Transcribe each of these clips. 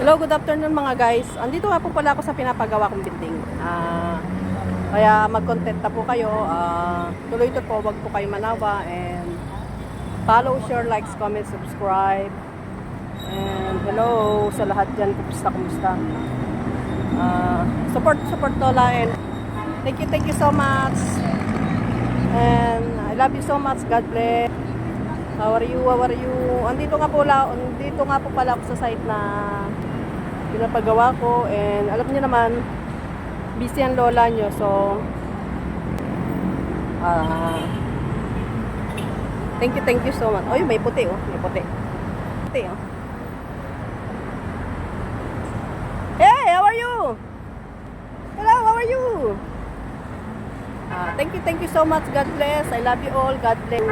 Hello, good afternoon mga guys. Andito nga po pala ako sa pinapagawa kong building. Kaya mag-content na po kayo. Tuloy-tuloy po, wag po kayo manawa. And follow, share, likes, comment, subscribe. And hello sa lahat dyan. Kumusta? Support Tola. And thank you so much. And I love you so much. God bless. How are you? Andito nga po pala ako sa site na pinapagawa ko, and alam niyo naman busy ang lola nyo, so thank you so much. Oy, may puti oh, puti oh. Hey, how are you? Hello, how are you? Thank you so much. God bless. I love you all. God bless.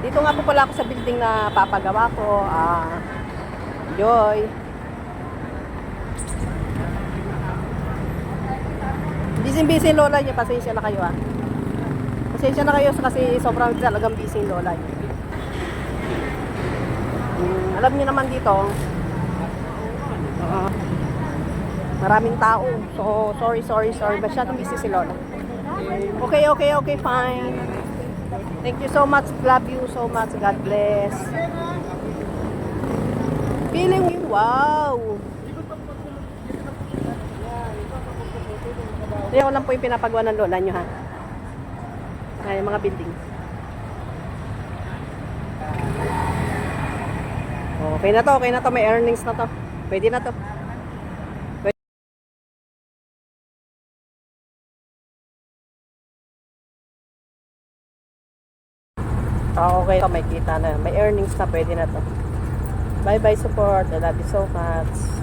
Dito nga po pala ako sa building na papagawa ko. Joy. Busy lola niya. Pasensya na kayo Pasensya na kayo kasi sobrang talagang busy lola niya. Alam niyo naman dito, maraming tao. So, sorry. Masyadong busy si lola. Okay, fine. Thank you so much. Love you so much. God bless. Feeling wow. Yan lang po yung pinapagawa ng lola nyo, ha. Ay, mga building. Okay na to. May earnings na to. Pwede na to. Okay, may kita na. May earnings na. Pwede na to. Bye support. I love you so much.